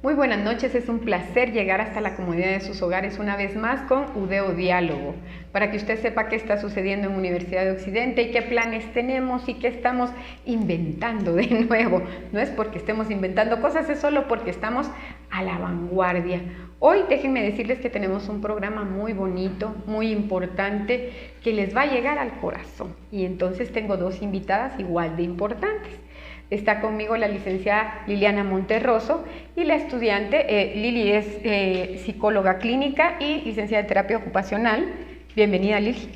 Muy buenas noches, es un placer llegar hasta la comunidad de sus hogares una vez más con UDEO Diálogo, para que usted sepa qué está sucediendo en Universidad de Occidente y qué planes tenemos y qué estamos inventando de nuevo. No es porque estemos inventando cosas, es solo porque estamos a la vanguardia. Hoy déjenme decirles que tenemos un programa muy bonito, muy importante, que les va a llegar al corazón. Y entonces tengo dos invitadas igual de importantes. Está conmigo la licenciada Liliana Monterroso y la estudiante Lili es psicóloga clínica y licenciada en terapia ocupacional. Bienvenida, Lili.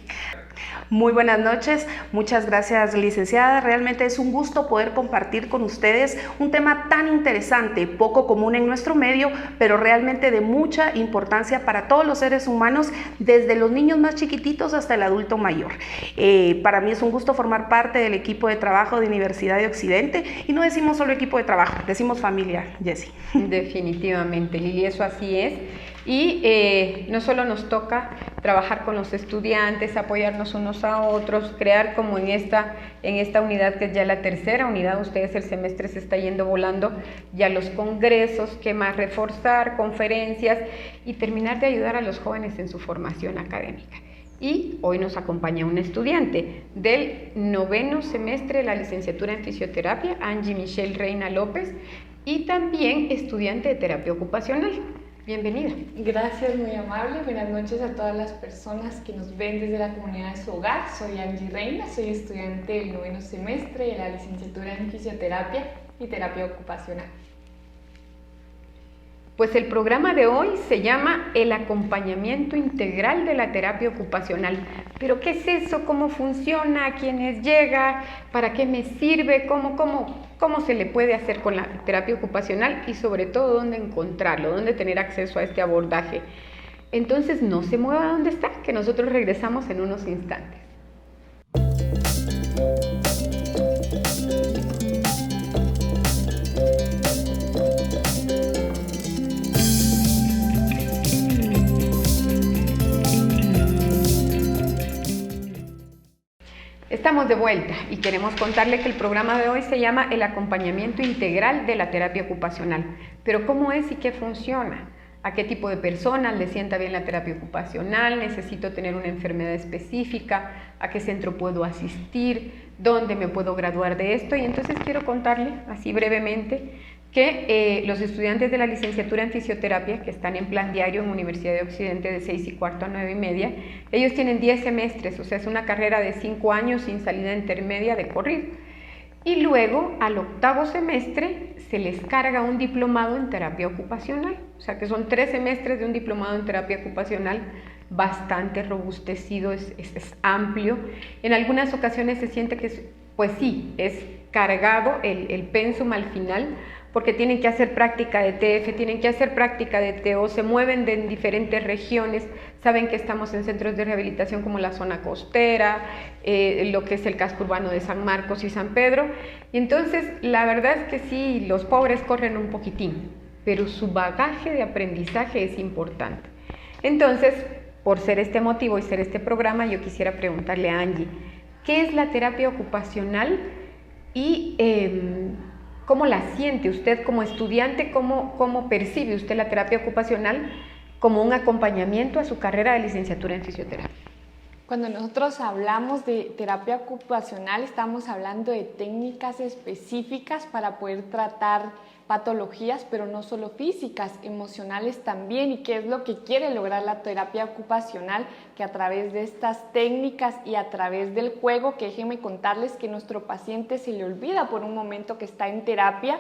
Muy buenas noches, muchas gracias, licenciada. Realmente es un gusto poder compartir con ustedes un tema tan interesante, poco común en nuestro medio, pero realmente de mucha importancia para todos los seres humanos, desde los niños más chiquititos hasta el adulto mayor. Para mí es un gusto formar parte del equipo de trabajo de Universidad de Occidente, y no decimos solo equipo de trabajo, decimos familia, Jessie. Definitivamente, Lili, eso así es. Y no solo nos toca trabajar con los estudiantes, apoyarnos unos a otros, crear como en esta unidad que es ya la tercera unidad, ustedes el semestre se está yendo volando, ya los congresos, qué más reforzar, conferencias y terminar de ayudar a los jóvenes en su formación académica. Y hoy nos acompaña un estudiante del 9º semestre de la licenciatura en fisioterapia, Angie Michelle Reina López, y también estudiante de terapia ocupacional. Bienvenida. Gracias, muy amable. Buenas noches a todas las personas que nos ven desde la comunidad de su hogar. Soy Angie Reina, soy estudiante del 9º semestre de la licenciatura en fisioterapia y terapia ocupacional. Pues el programa de hoy se llama El acompañamiento integral de la terapia ocupacional. ¿Pero qué es eso? ¿Cómo funciona? ¿A quiénes llega? ¿Para qué me sirve? ¿Cómo se le puede hacer con la terapia ocupacional? Y sobre todo, ¿dónde encontrarlo? ¿Dónde tener acceso a este abordaje? Entonces, no se mueva donde está, que nosotros regresamos en unos instantes. Estamos de vuelta y queremos contarle que el programa de hoy se llama El acompañamiento integral de la terapia ocupacional. Pero ¿cómo es y qué funciona? ¿A qué tipo de personas le sienta bien la terapia ocupacional? ¿Necesito tener una enfermedad específica? ¿A qué centro puedo asistir? ¿Dónde me puedo graduar de esto? Y entonces quiero contarle así brevemente que los estudiantes de la licenciatura en fisioterapia que están en plan diario en Universidad de Occidente de 6:15 a 9:30, ellos tienen 10 semestres, o sea, es una carrera de 5 años sin salida intermedia de corrido. Y luego, al 8º semestre, se les carga un diplomado en terapia ocupacional, o sea, que son 3 semestres de un diplomado en terapia ocupacional bastante robustecido, es amplio. En algunas ocasiones se siente que, pues sí, es cargado el pensum al final, porque tienen que hacer práctica de TF, tienen que hacer práctica de TO, se mueven en diferentes regiones, saben que estamos en centros de rehabilitación como la zona costera, lo que es el casco urbano de San Marcos y San Pedro, y entonces la verdad es que sí, los pobres corren un poquitín, pero su bagaje de aprendizaje es importante. Entonces, por ser este motivo y ser este programa, yo quisiera preguntarle a Angie, ¿qué es la terapia ocupacional y cómo la siente usted como estudiante? ¿Cómo percibe usted la terapia ocupacional como un acompañamiento a su carrera de licenciatura en fisioterapia? Cuando nosotros hablamos de terapia ocupacional, estamos hablando de técnicas específicas para poder tratar patologías, pero no solo físicas, emocionales también. ¿Y qué es lo que quiere lograr la terapia ocupacional? Que a través de estas técnicas y a través del juego, que déjenme contarles que nuestro paciente se le olvida por un momento que está en terapia,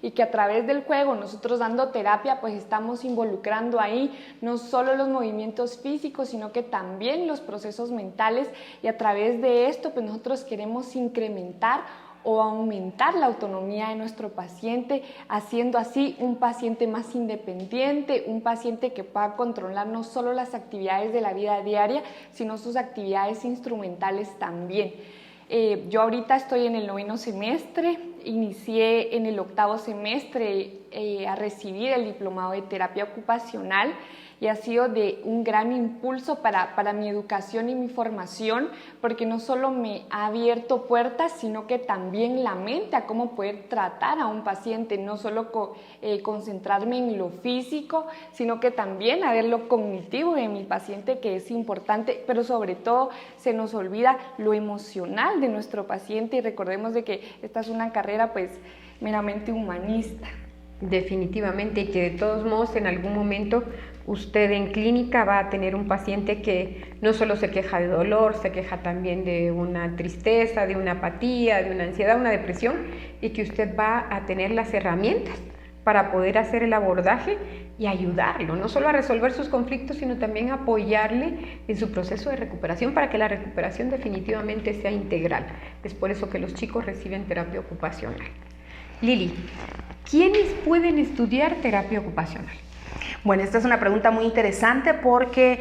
y que a través del juego, nosotros dando terapia, pues estamos involucrando ahí no solo los movimientos físicos, sino que también los procesos mentales, y a través de esto pues nosotros queremos incrementar o aumentar la autonomía de nuestro paciente, haciendo así un paciente más independiente, un paciente que pueda controlar no solo las actividades de la vida diaria, sino sus actividades instrumentales también. Yo ahorita estoy en el 9º semestre, inicié en el 8º semestre a recibir el diplomado de terapia ocupacional y ha sido de un gran impulso para mi educación y mi formación, porque no solo me ha abierto puertas, sino que también la mente a cómo poder tratar a un paciente, no solo concentrarme en lo físico, sino que también a ver lo cognitivo de mi paciente, que es importante, pero sobre todo se nos olvida lo emocional de nuestro paciente, y recordemos de que esta es una carrera pues meramente humanista. Definitivamente, y que de todos modos en algún momento usted en clínica va a tener un paciente que no solo se queja de dolor, se queja también de una tristeza, de una apatía, de una ansiedad, una depresión, y que usted va a tener las herramientas para poder hacer el abordaje y ayudarlo, no solo a resolver sus conflictos, sino también a apoyarle en su proceso de recuperación, para que la recuperación definitivamente sea integral. Es por eso que los chicos reciben terapia ocupacional. Lili, ¿quiénes pueden estudiar terapia ocupacional? Bueno, esta es una pregunta muy interesante porque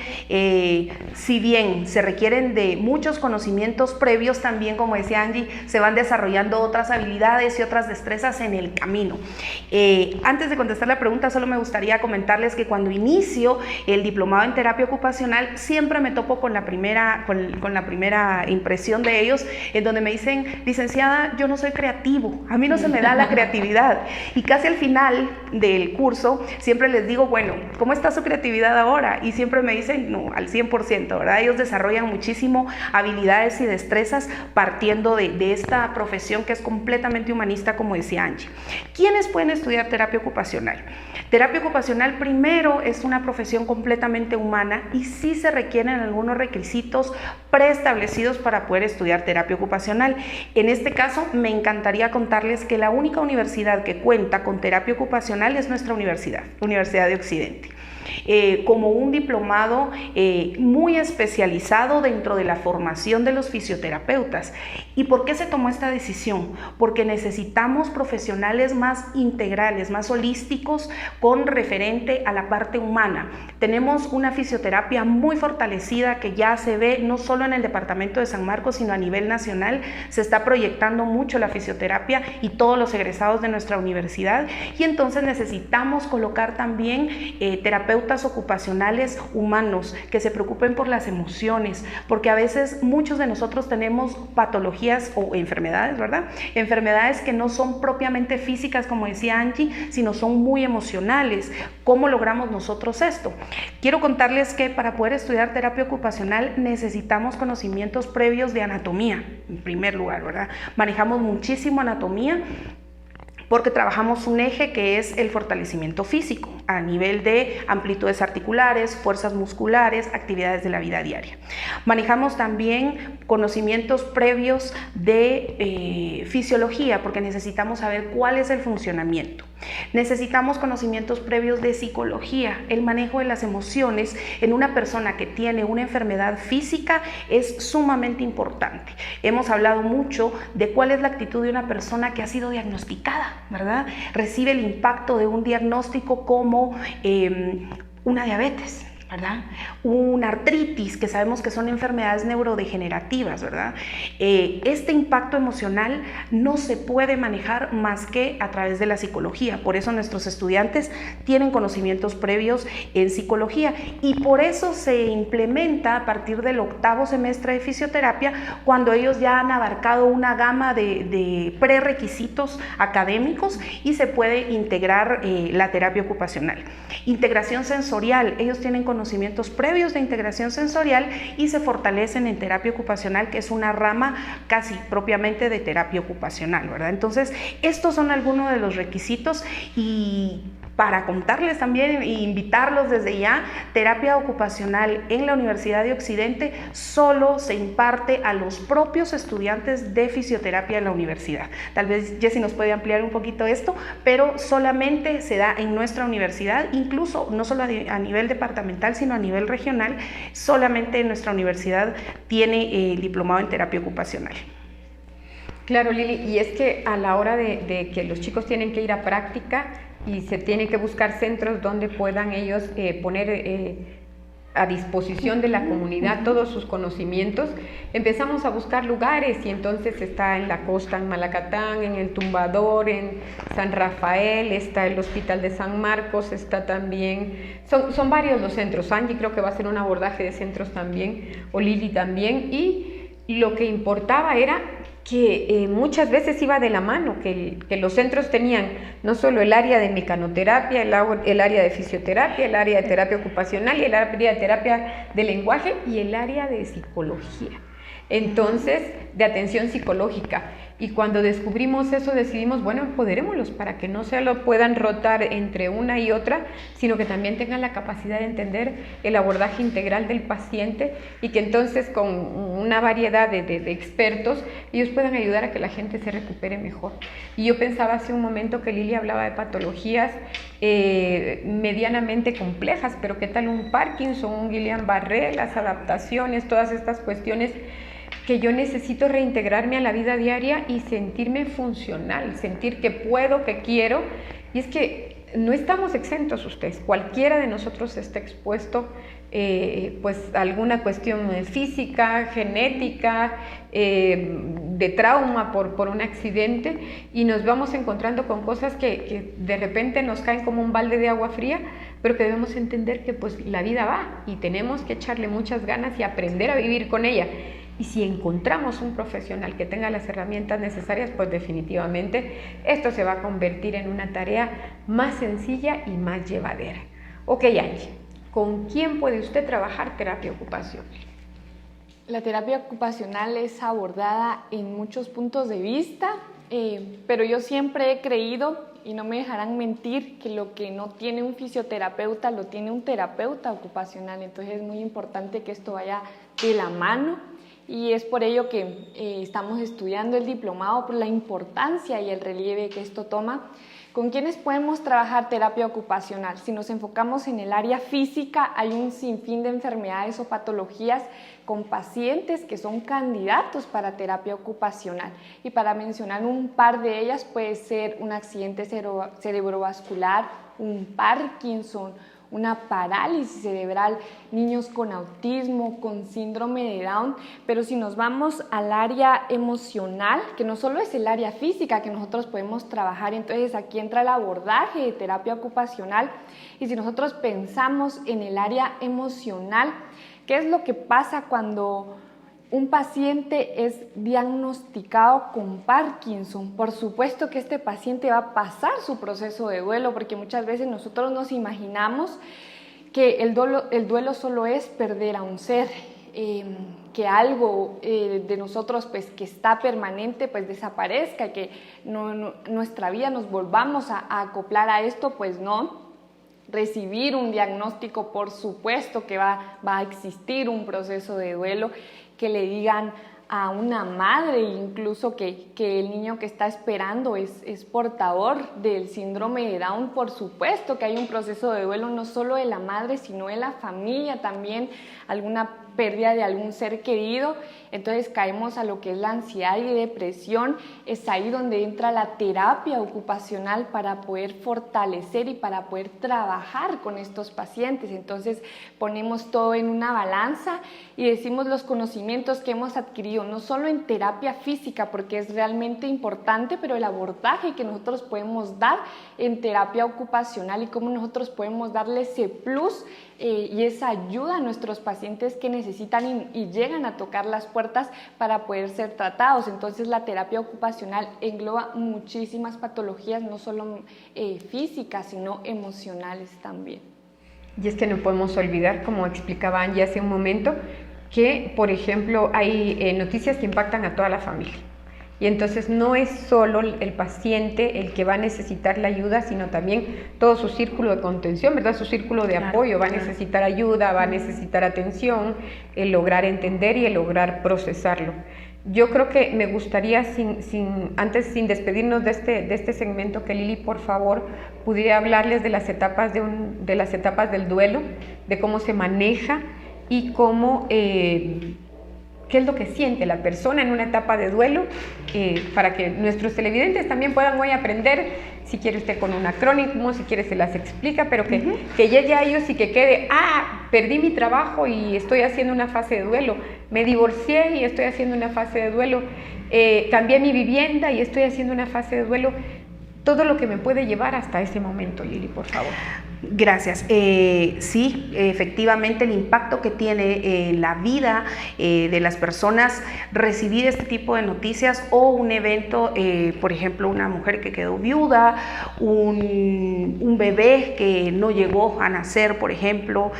si bien se requieren de muchos conocimientos previos, también, como decía Angie, se van desarrollando otras habilidades y otras destrezas en el camino. Antes de contestar la pregunta, solo me gustaría comentarles que cuando inicio el diplomado en terapia ocupacional, siempre me topo con la primera impresión de ellos, en donde me dicen: licenciada, yo no soy creativo, a mí no se me da la creatividad. Y casi al final del curso siempre les digo: bueno, ¿cómo está su creatividad ahora? Y siempre me dicen: no, al 100%, ¿verdad? Ellos desarrollan muchísimo habilidades y destrezas partiendo de esta profesión que es completamente humanista, como decía Angie. ¿Quiénes pueden estudiar terapia ocupacional? Terapia ocupacional, primero, es una profesión completamente humana y sí se requieren algunos requisitos preestablecidos para poder estudiar terapia ocupacional. En este caso, me encantaría contarles que la única universidad que cuenta con terapia ocupacional es nuestra universidad, Universidad de Occidente. Como un diplomado muy especializado dentro de la formación de los fisioterapeutas. ¿Y por qué se tomó esta decisión? Porque necesitamos profesionales más integrales, más holísticos, con referente a la parte humana. Tenemos una fisioterapia muy fortalecida que ya se ve no solo en el departamento de San Marcos, sino a nivel nacional. Se está proyectando mucho la fisioterapia y todos los egresados de nuestra universidad, y entonces necesitamos colocar también terapeutas ocupacionales humanos que se preocupen por las emociones, porque a veces muchos de nosotros tenemos patologías o enfermedades, ¿verdad? Enfermedades que no son propiamente físicas, como decía Angie, sino son muy emocionales. ¿Cómo logramos nosotros esto? Quiero contarles que para poder estudiar terapia ocupacional necesitamos conocimientos previos de anatomía, en primer lugar, ¿verdad? Manejamos muchísimo anatomía, porque trabajamos un eje que es el fortalecimiento físico a nivel de amplitudes articulares, fuerzas musculares, actividades de la vida diaria. Manejamos también conocimientos previos de fisiología, porque necesitamos saber cuál es el funcionamiento. Necesitamos conocimientos previos de psicología. El manejo de las emociones en una persona que tiene una enfermedad física es sumamente importante. Hemos hablado mucho de cuál es la actitud de una persona que ha sido diagnosticada, ¿verdad? Recibe el impacto de un diagnóstico como una diabetes, ¿verdad? Una artritis, que sabemos que son enfermedades neurodegenerativas, ¿verdad? Este impacto emocional no se puede manejar más que a través de la psicología. Por eso nuestros estudiantes tienen conocimientos previos en psicología, y por eso se implementa a partir del 8º semestre de fisioterapia, cuando ellos ya han abarcado una gama de prerequisitos académicos, y se puede integrar la terapia ocupacional. Integración sensorial, ellos tienen conocimientos previos de integración sensorial y se fortalecen en terapia ocupacional, que es una rama casi propiamente de terapia ocupacional, ¿verdad? Entonces, estos son algunos de los requisitos, y para contarles también e invitarlos desde ya, terapia ocupacional en la Universidad de Occidente solo se imparte a los propios estudiantes de fisioterapia en la universidad. Tal vez Jessy nos puede ampliar un poquito esto, pero solamente se da en nuestra universidad, incluso no solo a nivel departamental, sino a nivel regional. Solamente nuestra universidad tiene el diplomado en terapia ocupacional. Claro, Lili, y es que a la hora de que los chicos tienen que ir a práctica y se tienen que buscar centros donde puedan ellos a disposición de la comunidad todos sus conocimientos, empezamos a buscar lugares y entonces está en la costa, en Malacatán, en El Tumbador, en San Rafael, está el Hospital de San Marcos, está también, son varios los centros. Angie creo que va a hacer un abordaje de centros también, o Lili también, y lo que importaba era que muchas veces iba de la mano, que los centros tenían no solo el área de mecanoterapia, el área de fisioterapia, el área de terapia ocupacional y el área de terapia de lenguaje y el área de psicología, entonces de atención psicológica. Y cuando descubrimos eso decidimos, bueno, empoderémoslos para que no solo puedan rotar entre una y otra, sino que también tengan la capacidad de entender el abordaje integral del paciente y que entonces con una variedad de expertos ellos puedan ayudar a que la gente se recupere mejor. Y yo pensaba hace un momento que Lili hablaba de patologías medianamente complejas, pero ¿qué tal un Parkinson, un Guillain-Barré, las adaptaciones, todas estas cuestiones que yo necesito reintegrarme a la vida diaria y sentirme funcional, sentir que puedo, que quiero? Y es que no estamos exentos ustedes, cualquiera de nosotros está expuesto pues a alguna cuestión física, genética, de trauma por un accidente, y nos vamos encontrando con cosas que de repente nos caen como un balde de agua fría, pero que debemos entender que pues la vida va y tenemos que echarle muchas ganas y aprender a vivir con ella. Y si encontramos un profesional que tenga las herramientas necesarias, pues definitivamente esto se va a convertir en una tarea más sencilla y más llevadera. Ok, Angie, ¿con quién puede usted trabajar terapia ocupacional? La terapia ocupacional es abordada en muchos puntos de vista, pero yo siempre he creído, y no me dejarán mentir, que lo que no tiene un fisioterapeuta lo tiene un terapeuta ocupacional. Entonces es muy importante que esto vaya de la mano. Y es por ello que estamos estudiando el diplomado, por la importancia y el relieve que esto toma. ¿Con quiénes podemos trabajar terapia ocupacional? Si nos enfocamos en el área física, hay un sinfín de enfermedades o patologías con pacientes que son candidatos para terapia ocupacional. Y para mencionar un par de ellas, puede ser un accidente cerebrovascular, un Parkinson, una parálisis cerebral, niños con autismo, con síndrome de Down. Pero si nos vamos al área emocional, que no solo es el área física que nosotros podemos trabajar, entonces aquí entra el abordaje de terapia ocupacional. Y si nosotros pensamos en el área emocional, ¿qué es lo que pasa cuando un paciente es diagnosticado con Parkinson? Por supuesto que este paciente va a pasar su proceso de duelo, porque muchas veces nosotros nos imaginamos que el duelo solo es perder a un ser, que algo de nosotros pues, que está permanente pues desaparezca, que nuestra vida nos volvamos a acoplar a esto, pues no. Recibir un diagnóstico, por supuesto que va a existir un proceso de duelo, que le digan a una madre incluso que el niño que está esperando es portador del síndrome de Down. Por supuesto que hay un proceso de duelo no solo de la madre, sino de la familia también, alguna pérdida de algún ser querido. Entonces caemos a lo que es la ansiedad y depresión. Es ahí donde entra la terapia ocupacional para poder fortalecer y para poder trabajar con estos pacientes. Entonces ponemos todo en una balanza y decimos los conocimientos que hemos adquirido, no solo en terapia física, porque es realmente importante, pero el abordaje que nosotros podemos dar en terapia ocupacional y cómo nosotros podemos darle ese plus y esa ayuda a nuestros pacientes que necesitan y llegan a tocar las puertas para poder ser tratados. Entonces la terapia ocupacional engloba muchísimas patologías, no solo físicas, sino emocionales también. Y es que no podemos olvidar, como explicaba Angie hace un momento, que, por ejemplo, hay noticias que impactan a toda la familia. Y entonces no es solo el paciente el que va a necesitar la ayuda, sino también todo su círculo de contención, ¿verdad? Su círculo de apoyo va a necesitar ayuda, va a necesitar atención, el lograr entender y el lograr procesarlo. Yo creo que me gustaría, sin despedirnos de este segmento, que Lili, por favor, pudiera hablarles de las etapas del duelo, de cómo se maneja y cómo qué es lo que siente la persona en una etapa de duelo, para que nuestros televidentes también puedan hoy aprender, si quiere usted con un acrónimo, si quiere se las explica, pero que llegue a ellos y que quede, perdí mi trabajo y estoy haciendo una fase de duelo, me divorcié y estoy haciendo una fase de duelo, cambié mi vivienda y estoy haciendo una fase de duelo. Todo lo que me puede llevar hasta ese momento, Lili, por favor. Gracias. Sí, efectivamente el impacto que tiene la vida de las personas recibir este tipo de noticias o un evento, por ejemplo, una mujer que quedó viuda, un bebé que no llegó a nacer, por ejemplo,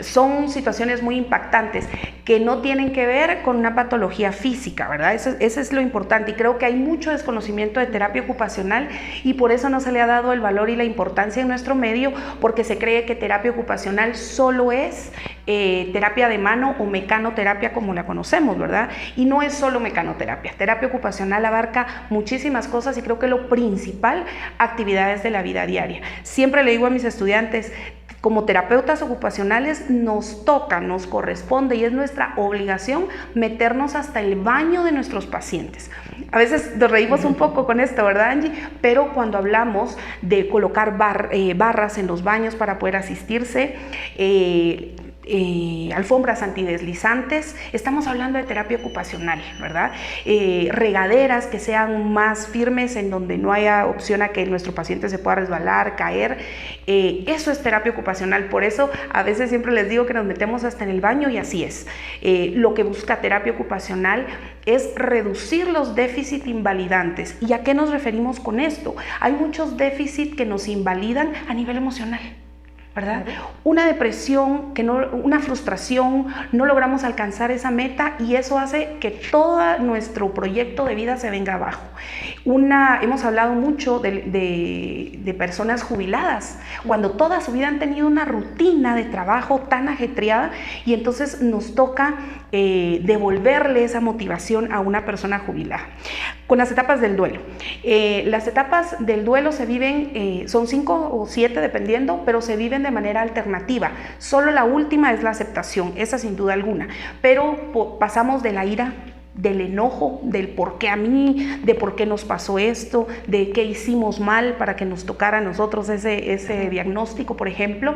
son situaciones muy impactantes que no tienen que ver con una patología física, ¿verdad? Eso es lo importante, y creo que hay mucho desconocimiento de terapia ocupacional y por eso no se le ha dado el valor y la importancia en nuestro medio, porque se cree que terapia ocupacional solo es terapia de mano o mecanoterapia como la conocemos, ¿verdad? Y no es solo mecanoterapia. Terapia ocupacional abarca muchísimas cosas y creo que lo principal, actividades de la vida diaria. Siempre le digo a mis estudiantes, como terapeutas ocupacionales nos toca, nos corresponde y es nuestra obligación meternos hasta el baño de nuestros pacientes. A veces nos reímos un poco con esto, ¿verdad, Angie? Pero cuando hablamos de colocar barras en los baños para poder asistirse, alfombras antideslizantes, estamos hablando de terapia ocupacional, ¿verdad? Regaderas que sean más firmes en donde no haya opción a que nuestro paciente se pueda resbalar, caer, eso es terapia ocupacional. Por eso a veces siempre les digo que nos metemos hasta en el baño y así es. Lo que busca terapia ocupacional es reducir los déficits invalidantes. ¿Y a qué nos referimos con esto? Hay muchos déficits que nos invalidan a nivel emocional, ¿verdad? Una depresión, una frustración, no logramos alcanzar esa meta y eso hace que todo nuestro proyecto de vida se venga abajo. Hemos hablado mucho de personas jubiladas, cuando toda su vida han tenido una rutina de trabajo tan ajetreada y entonces nos toca devolverle esa motivación a una persona jubilada. Con las etapas del duelo. Las etapas del duelo se viven, son 5 o 7 dependiendo, pero se viven de manera alternativa. Solo la última es la aceptación, esa sin duda alguna. Pero pasamos de la ira, del enojo, del por qué a mí, de por qué nos pasó esto, de qué hicimos mal para que nos tocara a nosotros ese diagnóstico, por ejemplo,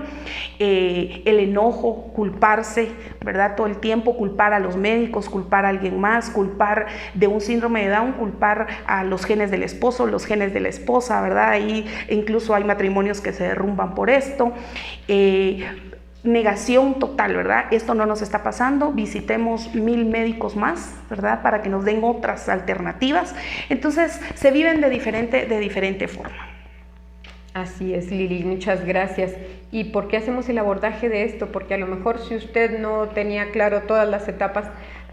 el enojo, culparse, ¿verdad? Todo el tiempo culpar a los médicos, culpar a alguien más, culpar de un síndrome de Down, culpar a los genes del esposo, los genes de la esposa, ¿verdad? Ahí incluso hay matrimonios que se derrumban por esto. Negación total, ¿verdad? Esto no nos está pasando, visitemos 1000 médicos más, ¿verdad? Para que nos den otras alternativas. Entonces, se viven de diferente forma. Así es, Lili, muchas gracias. ¿Y por qué hacemos el abordaje de esto? Porque a lo mejor si usted no tenía claro todas las etapas,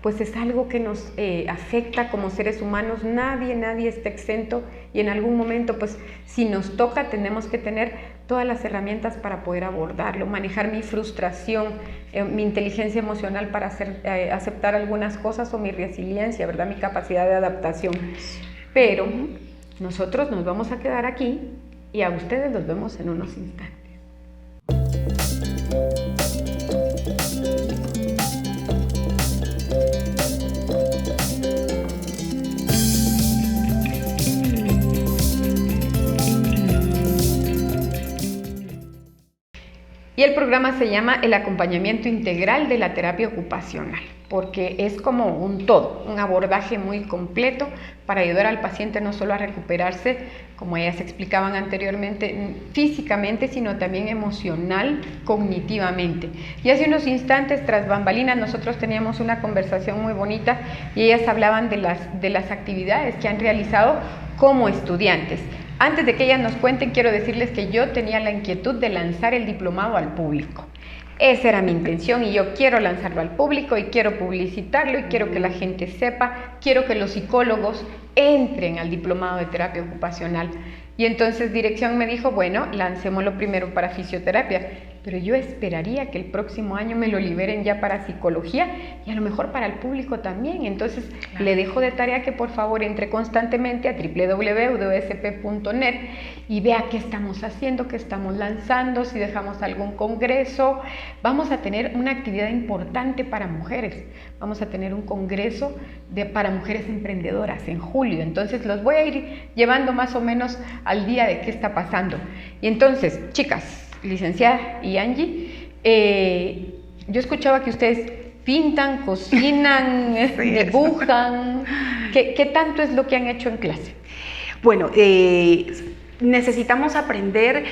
pues es algo que nos afecta como seres humanos. Nadie está exento y en algún momento, pues si nos toca, tenemos que tener todas las herramientas para poder abordarlo, manejar mi frustración, mi inteligencia emocional para aceptar algunas cosas o mi resiliencia, ¿verdad? Mi capacidad de adaptación. Pero nosotros nos vamos a quedar aquí y a ustedes los vemos en unos instantes. Y el programa se llama El acompañamiento integral de la terapia ocupacional, porque es como un todo, un abordaje muy completo para ayudar al paciente no solo a recuperarse, como ellas explicaban anteriormente, físicamente, sino también emocional, cognitivamente. Y hace unos instantes, tras bambalinas, nosotros teníamos una conversación muy bonita y ellas hablaban de las actividades que han realizado como estudiantes. Antes de que ellas nos cuenten, quiero decirles que yo tenía la inquietud de lanzar el diplomado al público. Esa era mi intención y yo quiero lanzarlo al público y quiero publicitarlo y quiero que la gente sepa, quiero que los psicólogos entren al diplomado de terapia ocupacional. Y entonces dirección me dijo, bueno, lancémoslo primero para fisioterapia. pero yo esperaría que el próximo año me lo liberen ya para psicología y a lo mejor para el público también. Entonces, claro, le dejo de tarea que por favor entre constantemente a www.udosp.net y vea qué estamos haciendo, qué estamos lanzando, si dejamos algún congreso. Vamos a tener una actividad importante para mujeres. Vamos a tener un congreso para mujeres emprendedoras en julio. Entonces, los voy a ir llevando más o menos al día de qué está pasando. Y entonces, chicas, licenciada y Angie, yo escuchaba que ustedes pintan, cocinan, dibujan. ¿Qué tanto es lo que han hecho en clase? Bueno, necesitamos aprender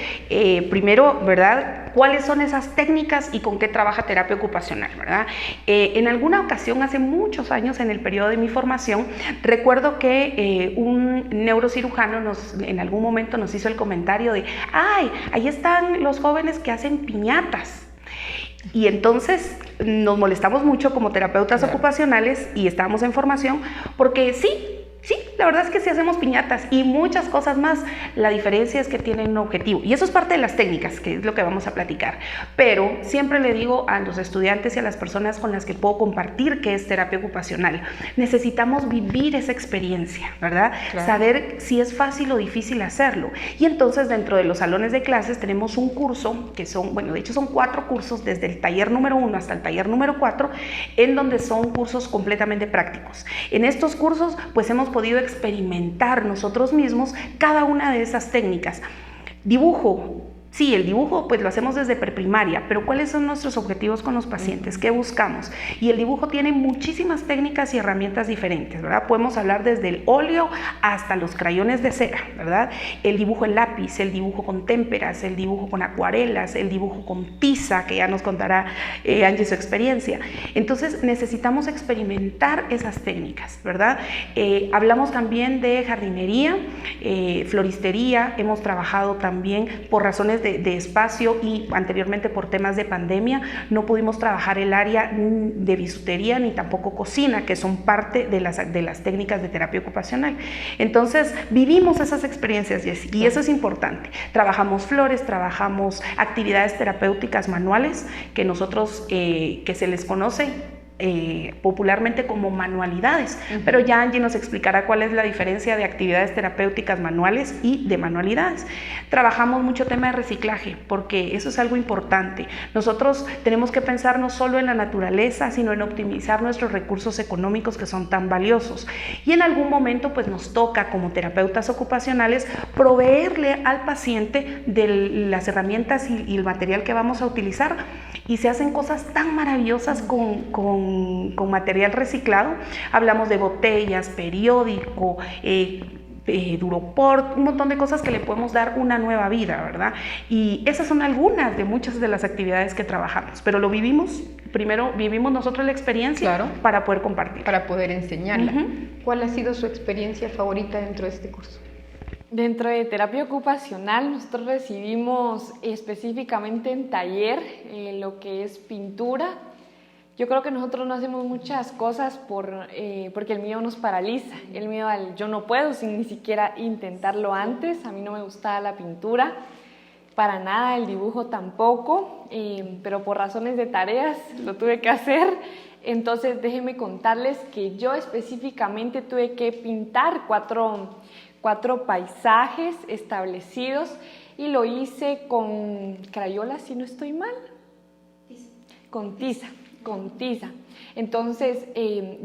primero, ¿verdad?, cuáles son esas técnicas y con qué trabaja terapia ocupacional, ¿verdad? En alguna ocasión, hace muchos años, en el periodo de mi formación, recuerdo que un neurocirujano en algún momento nos hizo el comentario de, ¡ay, ahí están los jóvenes que hacen piñatas! Y entonces nos molestamos mucho como terapeutas ocupacionales y estábamos en formación porque sí, la verdad es que sí hacemos piñatas y muchas cosas más. La diferencia es que tienen un objetivo y eso es parte de las técnicas, que es lo que vamos a platicar. Pero siempre le digo a los estudiantes y a las personas con las que puedo compartir qué es terapia ocupacional. Necesitamos vivir esa experiencia, ¿verdad? Claro. Saber si es fácil o difícil hacerlo. Y entonces dentro de los salones de clases tenemos un curso que son, bueno, de hecho son 4 cursos desde el taller número 1 hasta el taller número 4, en donde son cursos completamente prácticos. En estos cursos pues hemos podido experimentar nosotros mismos cada una de esas técnicas. Dibujo. Sí, el dibujo pues lo hacemos desde preprimaria, pero ¿cuáles son nuestros objetivos con los pacientes? ¿Qué buscamos? Y el dibujo tiene muchísimas técnicas y herramientas diferentes, ¿verdad? Podemos hablar desde el óleo hasta los crayones de cera, ¿verdad? El dibujo en lápiz, el dibujo con témperas, el dibujo con acuarelas, el dibujo con tiza, que ya nos contará Angie su experiencia. Entonces necesitamos experimentar esas técnicas, ¿verdad? Hablamos también de jardinería, floristería, hemos trabajado también por razones de espacio y anteriormente por temas de pandemia no pudimos trabajar el área de bisutería ni tampoco cocina, que son parte de las técnicas de terapia ocupacional. Entonces vivimos esas experiencias y eso es importante. Trabajamos flores, trabajamos actividades terapéuticas manuales que nosotros, que se les conoce popularmente como manualidades, pero ya Angie nos explicará cuál es la diferencia de actividades terapéuticas manuales y de manualidades. Trabajamos mucho tema de reciclaje, porque eso es algo importante. Nosotros tenemos que pensar no solo en la naturaleza, sino en optimizar nuestros recursos económicos que son tan valiosos. Y en algún momento pues nos toca como terapeutas ocupacionales proveerle al paciente de las herramientas y el material que vamos a utilizar, y se hacen cosas tan maravillosas con material reciclado. Hablamos de botellas, periódico, Duroport, un montón de cosas que le podemos dar una nueva vida, ¿verdad? Y esas son algunas de muchas de las actividades que trabajamos, pero lo vivimos, primero vivimos nosotros la experiencia, claro, para poder compartir. Para poder enseñarla. ¿Cuál ha sido su experiencia favorita dentro de este curso? Dentro de terapia ocupacional nosotros recibimos específicamente en taller lo que es pintura. Yo creo que nosotros no hacemos muchas cosas porque el miedo nos paraliza, el miedo al yo no puedo sin ni siquiera intentarlo antes. A mí no me gustaba la pintura, para nada, el dibujo tampoco, pero por razones de tareas lo tuve que hacer. Entonces déjenme contarles que yo específicamente tuve que pintar cuatro paisajes establecidos y lo hice con crayolas, si no estoy mal, con tiza. Entonces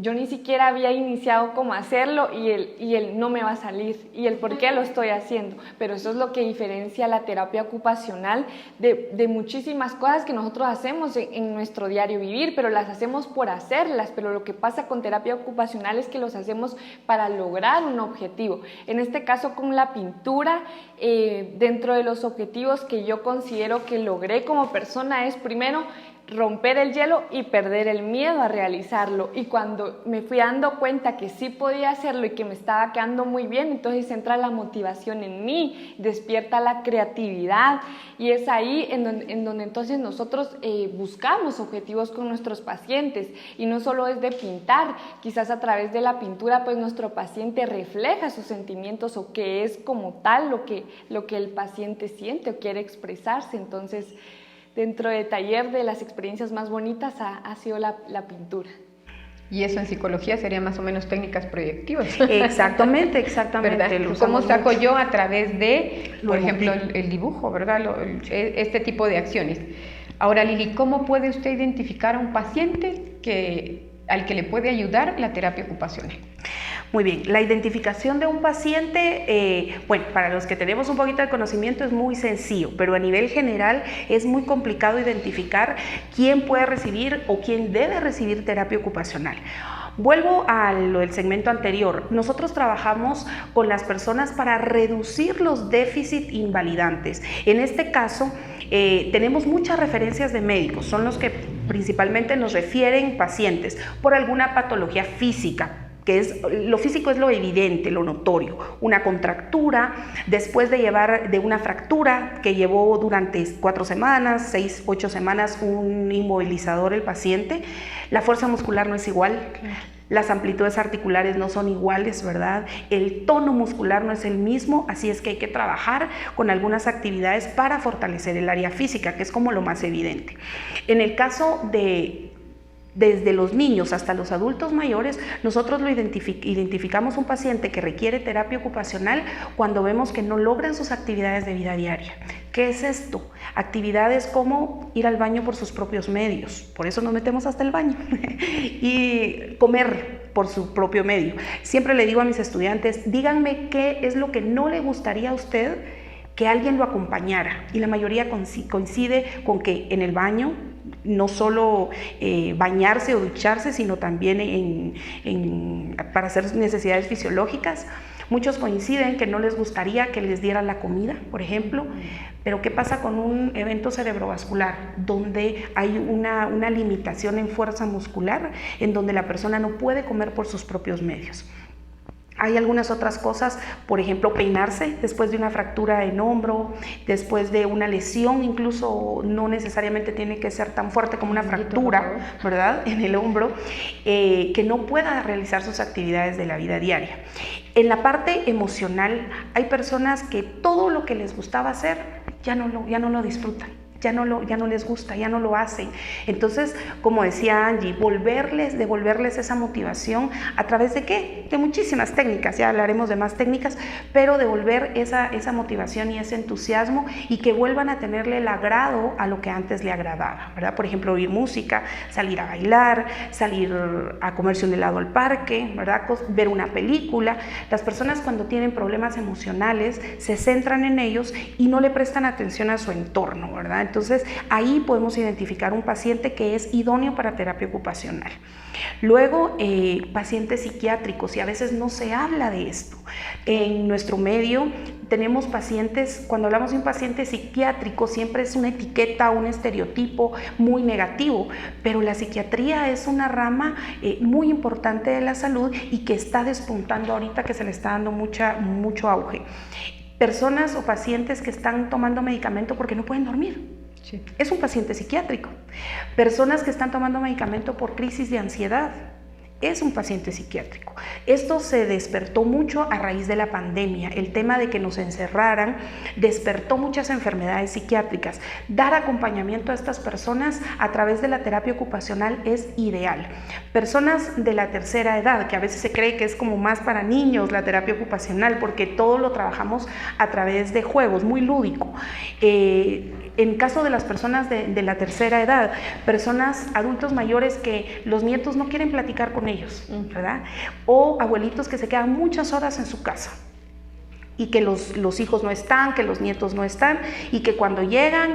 yo ni siquiera había iniciado cómo hacerlo y él no me va a salir y el por qué lo estoy haciendo, pero eso es lo que diferencia la terapia ocupacional de muchísimas cosas que nosotros hacemos en nuestro diario vivir, pero las hacemos por hacerlas, pero lo que pasa con terapia ocupacional es que los hacemos para lograr un objetivo. En este caso con la pintura, dentro de los objetivos que yo considero que logré como persona es primero romper el hielo y perder el miedo a realizarlo, y cuando me fui dando cuenta que sí podía hacerlo y que me estaba quedando muy bien, entonces entra la motivación en mí, despierta la creatividad, y es ahí en donde entonces nosotros buscamos objetivos con nuestros pacientes, y no solo es de pintar, quizás a través de la pintura pues nuestro paciente refleja sus sentimientos o que es como tal lo que el paciente siente o quiere expresarse. Entonces dentro de taller de las experiencias más bonitas ha sido la pintura. Y eso en psicología sería más o menos técnicas proyectivas. Exactamente. ¿Verdad? ¿Cómo saco yo a través de, por ejemplo, el dibujo, ¿verdad? Este tipo de acciones. Ahora, Lili, ¿cómo puede usted identificar a un paciente al que le puede ayudar la terapia ocupacional? Muy bien, la identificación de un paciente, bueno, para los que tenemos un poquito de conocimiento es muy sencillo, pero a nivel general es muy complicado identificar quién puede recibir o quién debe recibir terapia ocupacional. Vuelvo a lo del segmento anterior. Nosotros trabajamos con las personas para reducir los déficits invalidantes. En este caso, tenemos muchas referencias de médicos, son los que principalmente nos refieren pacientes por alguna patología física, que lo físico es lo evidente, lo notorio, una contractura, después de una fractura que llevó durante 4 semanas, 6, 8 semanas un inmovilizador el paciente, la fuerza muscular no es igual, las amplitudes articulares no son iguales, ¿verdad? El tono muscular no es el mismo, así es que hay que trabajar con algunas actividades para fortalecer el área física, que es como lo más evidente. En el caso desde los niños hasta los adultos mayores, nosotros identificamos un paciente que requiere terapia ocupacional cuando vemos que no logran sus actividades de vida diaria. ¿Qué es esto? Actividades como ir al baño por sus propios medios, por eso nos metemos hasta el baño, y comer por su propio medio. Siempre le digo a mis estudiantes, díganme qué es lo que no le gustaría a usted que alguien lo acompañara, y la mayoría coincide con que en el baño, no solo bañarse o ducharse, sino también para hacer necesidades fisiológicas. Muchos coinciden que no les gustaría que les dieran la comida, por ejemplo, pero ¿qué pasa con un evento cerebrovascular donde hay una limitación en fuerza muscular, en donde la persona no puede comer por sus propios medios? Hay algunas otras cosas, por ejemplo, peinarse después de una fractura en hombro, después de una lesión, incluso no necesariamente tiene que ser tan fuerte como una fractura, ¿verdad?, en el hombro, que no pueda realizar sus actividades de la vida diaria. En la parte emocional, hay personas que todo lo que les gustaba hacer ya no lo disfrutan. Ya no les gusta, ya no lo hacen. Entonces, como decía Angie, devolverles esa motivación a través de ¿qué? De muchísimas técnicas, ya hablaremos de más técnicas, pero devolver esa motivación y ese entusiasmo, y que vuelvan a tenerle el agrado a lo que antes le agradaba, ¿verdad? Por ejemplo, oír música, salir a bailar, salir a comerse un helado al parque, ¿verdad? Ver una película. Las personas, cuando tienen problemas emocionales, se centran en ellos y no le prestan atención a su entorno, ¿verdad? Entonces, ahí podemos identificar un paciente que es idóneo para terapia ocupacional. Luego, pacientes psiquiátricos, y a veces no se habla de esto. En nuestro medio tenemos pacientes, cuando hablamos de un paciente psiquiátrico, siempre es una etiqueta, un estereotipo muy negativo, pero la psiquiatría es una rama muy importante de la salud y que está despuntando ahorita, que se le está dando mucho auge. Personas o pacientes que están tomando medicamento porque no pueden dormir. Sí. Es un paciente psiquiátrico. Personas que están tomando medicamento por crisis de ansiedad. Es un paciente psiquiátrico. Esto se despertó mucho a raíz de la pandemia. El tema de que nos encerraran despertó muchas enfermedades psiquiátricas. Dar acompañamiento a estas personas a través de la terapia ocupacional es ideal. Personas de la tercera edad, que a veces se cree que es como más para niños la terapia ocupacional, porque todo lo trabajamos a través de juegos, muy lúdico. En caso de las personas de la tercera edad, personas, adultos mayores que los nietos no quieren platicar con ellos, ¿verdad? O abuelitos que se quedan muchas horas en su casa y que los hijos no están, que los nietos no están, y que cuando llegan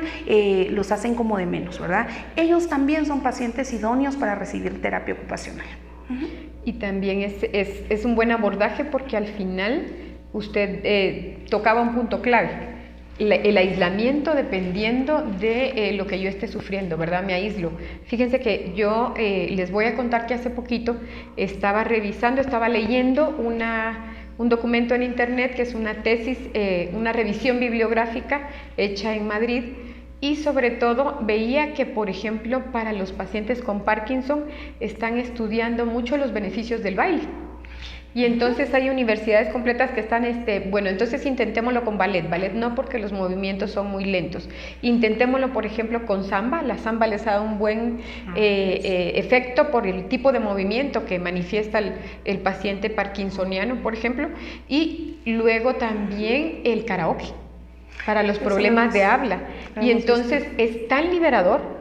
los hacen como de menos, ¿verdad? Ellos también son pacientes idóneos para recibir terapia ocupacional. Y también es un buen abordaje, porque al final usted tocaba un punto clave. El aislamiento, dependiendo de lo que yo esté sufriendo, ¿verdad? Me aíslo. Fíjense que yo les voy a contar que hace poquito estaba leyendo un documento en internet que es una tesis, una revisión bibliográfica hecha en Madrid, y sobre todo veía que, por ejemplo, para los pacientes con Parkinson están estudiando mucho los beneficios del baile. Y entonces hay universidades completas que están, bueno, entonces intentémoslo con ballet. Ballet no, porque los movimientos son muy lentos. Intentémoslo, por ejemplo, con samba. La samba les ha dado un buen efecto por el tipo de movimiento que manifiesta el paciente parkinsoniano, por ejemplo. Y luego también el karaoke para los problemas de habla. Y entonces es tan liberador.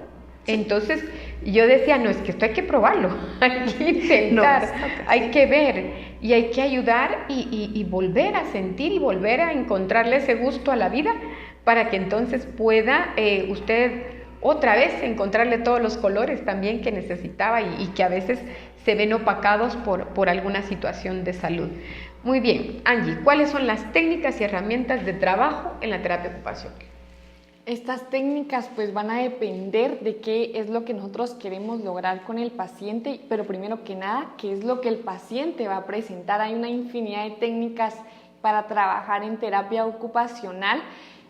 Entonces yo decía, no, es que esto hay que probarlo, hay que intentar, hay que ver y hay que ayudar y volver a sentir y volver a encontrarle ese gusto a la vida para que entonces pueda usted otra vez encontrarle todos los colores también que necesitaba y que a veces se ven opacados por alguna situación de salud. Muy bien, Angie, ¿cuáles son las técnicas y herramientas de trabajo en la terapia ocupacional? Estas técnicas pues van a depender de qué es lo que nosotros queremos lograr con el paciente, pero primero que nada, qué es lo que el paciente va a presentar. Hay una infinidad de técnicas para trabajar en terapia ocupacional.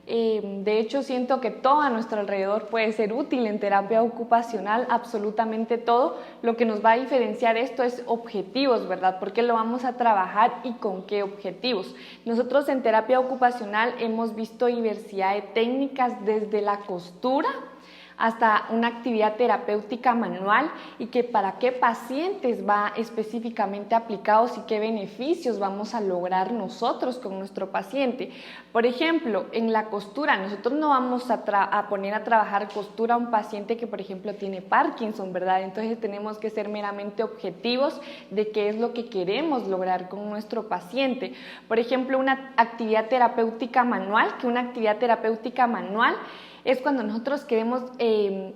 De hecho, siento que todo a nuestro alrededor puede ser útil en terapia ocupacional, absolutamente todo. Lo que nos va a diferenciar esto es objetivos, ¿verdad? ¿Por qué lo vamos a trabajar y con qué objetivos? Nosotros en terapia ocupacional hemos visto diversidad de técnicas desde la costura hasta una actividad terapéutica manual y que para qué pacientes va específicamente aplicados y qué beneficios vamos a lograr nosotros con nuestro paciente. Por ejemplo, en la costura, nosotros no vamos a poner a trabajar costura a un paciente que, por ejemplo, tiene Parkinson, ¿verdad? Entonces tenemos que ser meramente objetivos de qué es lo que queremos lograr con nuestro paciente. Por ejemplo, una actividad terapéutica manual, es cuando nosotros queremos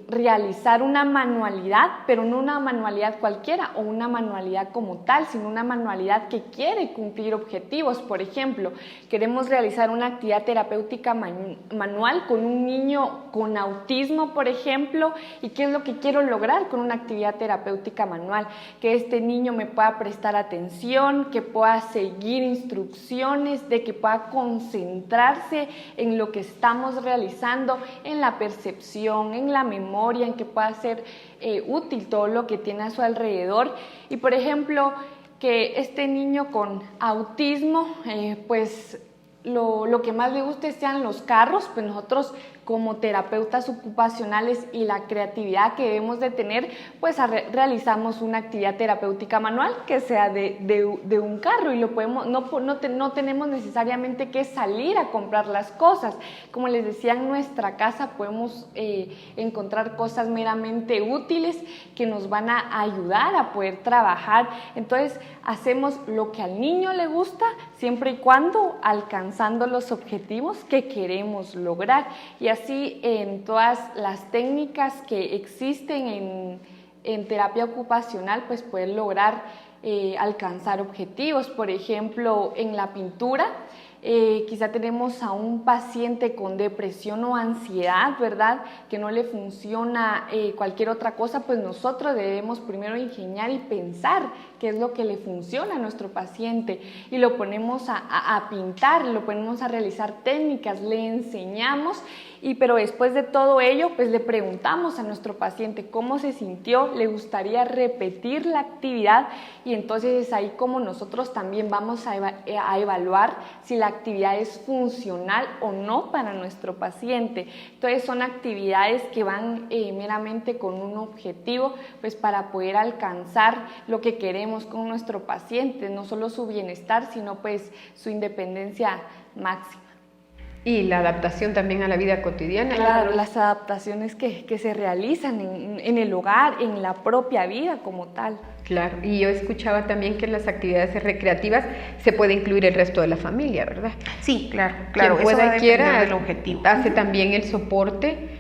realizar una manualidad, pero no una manualidad cualquiera o una manualidad como tal, sino una manualidad que quiere cumplir objetivos. Por ejemplo, queremos realizar una actividad terapéutica manual con un niño con autismo, por ejemplo, y qué es lo que quiero lograr con una actividad terapéutica manual, que este niño me pueda prestar atención, que pueda seguir instrucciones, de que pueda concentrarse en lo que estamos realizando, en la percepción, en la memoria, en que pueda ser útil todo lo que tiene a su alrededor. Y por ejemplo, que este niño con autismo, pues lo que más le guste sean los carros, pues nosotros como terapeutas ocupacionales y la creatividad que debemos de tener, pues realizamos una actividad terapéutica manual que sea de un carro y lo podemos, no tenemos necesariamente que salir a comprar las cosas. Como les decía, en nuestra casa podemos encontrar cosas meramente útiles que nos van a ayudar a poder trabajar. Entonces hacemos lo que al niño le gusta siempre y cuando alcanzando los objetivos que queremos lograr. Y así en todas las técnicas que existen en terapia ocupacional, pues poder lograr alcanzar objetivos. Por ejemplo, en la pintura, quizá tenemos a un paciente con depresión o ansiedad, ¿verdad? Que no le funciona cualquier otra cosa, pues nosotros debemos primero ingeniar y pensar qué es lo que le funciona a nuestro paciente y lo ponemos a pintar, lo ponemos a realizar técnicas, le enseñamos, pero después de todo ello, pues le preguntamos a nuestro paciente cómo se sintió, le gustaría repetir la actividad y entonces es ahí como nosotros también vamos a evaluar si la actividad es funcional o no para nuestro paciente. Entonces son actividades que van meramente con un objetivo, pues para poder alcanzar lo que queremos con nuestro paciente, no solo su bienestar, sino pues su independencia máxima. Y la adaptación también a la vida cotidiana. Claro, las adaptaciones que se realizan en el hogar, en la propia vida como tal. Claro, y yo escuchaba también que en las actividades recreativas se puede incluir el resto de la familia, ¿verdad? Sí, claro. Quien pueda y quiera del objetivo. Hace también el soporte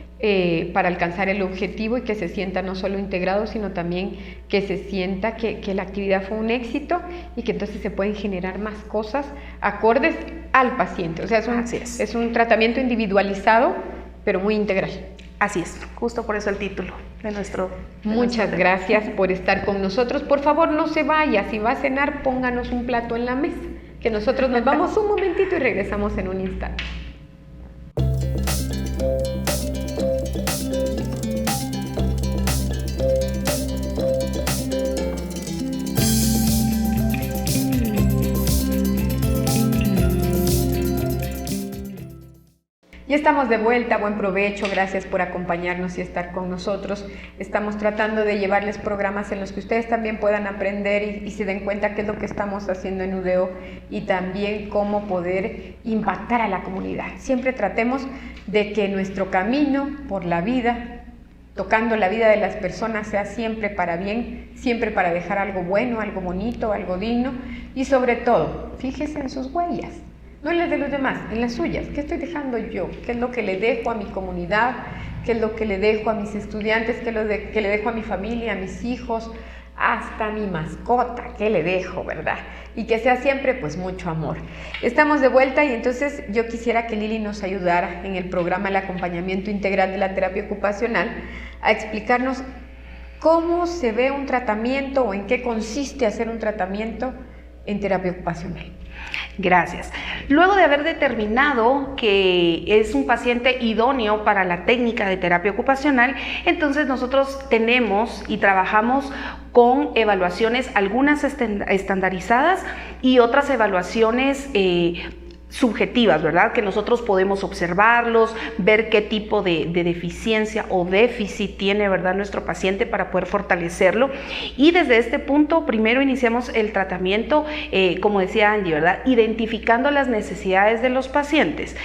para alcanzar el objetivo y que se sienta no solo integrado, sino también que se sienta que la actividad fue un éxito y que entonces se pueden generar más cosas acordes al paciente. O sea, es un tratamiento individualizado, pero muy integral. Así es, justo por eso el título de nuestro... Muchas gracias por estar con nosotros. Por favor, no se vaya. Si va a cenar, pónganos un plato en la mesa, que nosotros nos vamos un momentito y regresamos en un instante. Y estamos de vuelta, buen provecho, gracias por acompañarnos y estar con nosotros. Estamos tratando de llevarles programas en los que ustedes también puedan aprender y se den cuenta qué es lo que estamos haciendo en UDEO y también cómo poder impactar a la comunidad. Siempre tratemos de que nuestro camino por la vida, tocando la vida de las personas, sea siempre para bien, siempre para dejar algo bueno, algo bonito, algo digno y sobre todo, fíjese en sus huellas. No en las de los demás, en las suyas. ¿Qué estoy dejando yo? ¿Qué es lo que le dejo a mi comunidad? ¿Qué es lo que le dejo a mis estudiantes? ¿Qué es lo que le dejo a mi familia, a mis hijos? Hasta a mi mascota, ¿qué le dejo, verdad? Y que sea siempre, pues, mucho amor. Estamos de vuelta y entonces yo quisiera que Lili nos ayudara en el programa El Acompañamiento Integral de la Terapia Ocupacional a explicarnos cómo se ve un tratamiento o en qué consiste hacer un tratamiento en terapia ocupacional. Gracias. Luego de haber determinado que es un paciente idóneo para la técnica de terapia ocupacional, entonces nosotros tenemos y trabajamos con evaluaciones, algunas estandarizadas y otras evaluaciones subjetivas, ¿verdad? Que nosotros podemos observarlos, ver qué tipo de deficiencia o déficit tiene, ¿verdad?, nuestro paciente para poder fortalecerlo. Y desde este punto, primero iniciamos el tratamiento, como decía Angie, ¿verdad?, identificando las necesidades de los pacientes,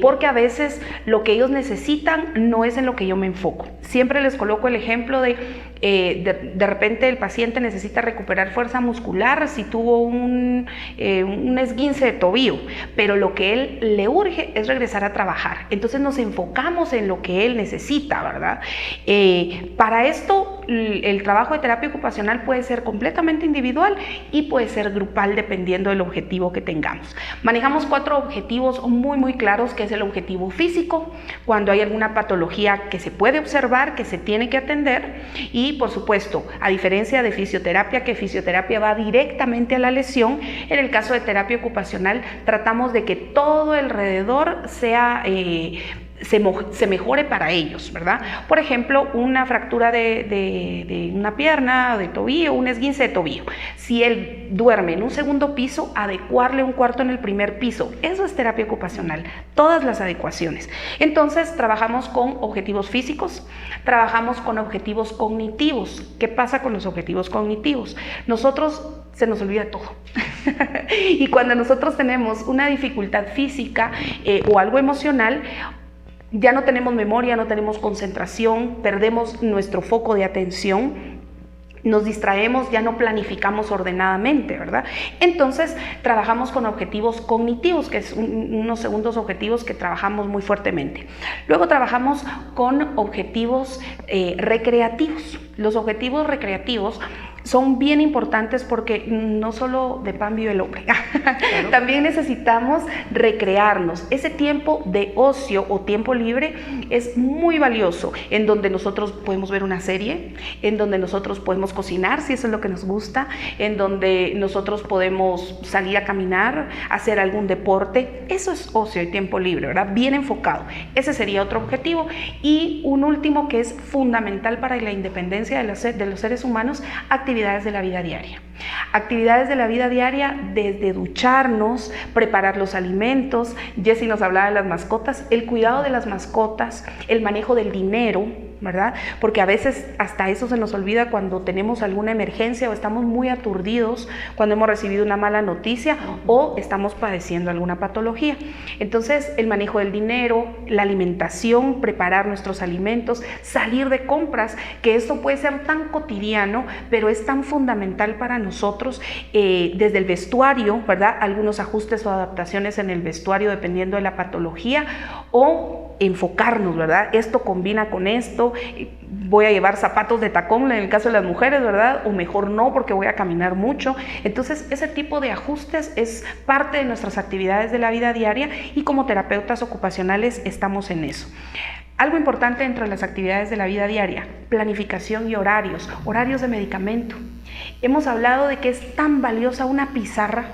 porque a veces lo que ellos necesitan no es en lo que yo me enfoco. Siempre les coloco el ejemplo de repente el paciente necesita recuperar fuerza muscular si tuvo un esguince de tobillo, pero lo que él le urge es regresar a trabajar. Entonces nos enfocamos en lo que él necesita, ¿verdad? Para esto el trabajo de terapia ocupacional puede ser completamente individual y puede ser grupal dependiendo del objetivo que tengamos. Manejamos 4 objetivos muy claros, que es el objetivo físico, cuando hay alguna patología que se puede observar, que se tiene que atender, y por supuesto, a diferencia de fisioterapia, que fisioterapia va directamente a la lesión, en el caso de terapia ocupacional tratamos de que todo alrededor sea se mejore para ellos, ¿verdad? Por ejemplo, una fractura de una pierna, de tobillo, un esguince de tobillo. Si él duerme en un segundo piso, adecuarle un cuarto en el primer piso. Eso es terapia ocupacional, todas las adecuaciones. Entonces, trabajamos con objetivos físicos, trabajamos con objetivos cognitivos. ¿Qué pasa con los objetivos cognitivos? Nosotros se nos olvida todo. Y cuando nosotros tenemos una dificultad física o algo emocional, ya no tenemos memoria, no tenemos concentración, perdemos nuestro foco de atención, nos distraemos, ya no planificamos ordenadamente, ¿verdad? Entonces trabajamos con objetivos cognitivos, que es unos segundos objetivos que trabajamos muy fuertemente. Luego trabajamos con objetivos recreativos. Los objetivos recreativos son bien importantes porque no solo de pan vive el hombre, claro. También necesitamos recrearnos. Ese tiempo de ocio o tiempo libre es muy valioso, en donde nosotros podemos ver una serie, en donde nosotros podemos cocinar, si eso es lo que nos gusta, en donde nosotros podemos salir a caminar, hacer algún deporte. Eso es ocio y tiempo libre, ¿verdad? Bien enfocado. Ese sería otro objetivo. Y un último que es fundamental para la independencia de los seres humanos, actividades de la vida diaria. Actividades de la vida diaria, desde ducharnos, preparar los alimentos. Jessie nos hablaba de las mascotas, el cuidado de las mascotas, el manejo del dinero, ¿verdad? Porque a veces hasta eso se nos olvida cuando tenemos alguna emergencia o estamos muy aturdidos cuando hemos recibido una mala noticia o estamos padeciendo alguna patología. Entonces, el manejo del dinero, la alimentación, preparar nuestros alimentos, salir de compras, que esto puede ser tan cotidiano, pero es tan fundamental para nosotros, desde el vestuario, ¿verdad? Algunos ajustes o adaptaciones en el vestuario dependiendo de la patología, o enfocarnos, ¿verdad? Esto combina con esto, voy a llevar zapatos de tacón en el caso de las mujeres, ¿verdad? O mejor no, porque voy a caminar mucho. Entonces, ese tipo de ajustes es parte de nuestras actividades de la vida diaria y como terapeutas ocupacionales estamos en eso. Algo importante dentro de las actividades de la vida diaria, planificación y horarios de medicamento. Hemos hablado de que es tan valiosa una pizarra,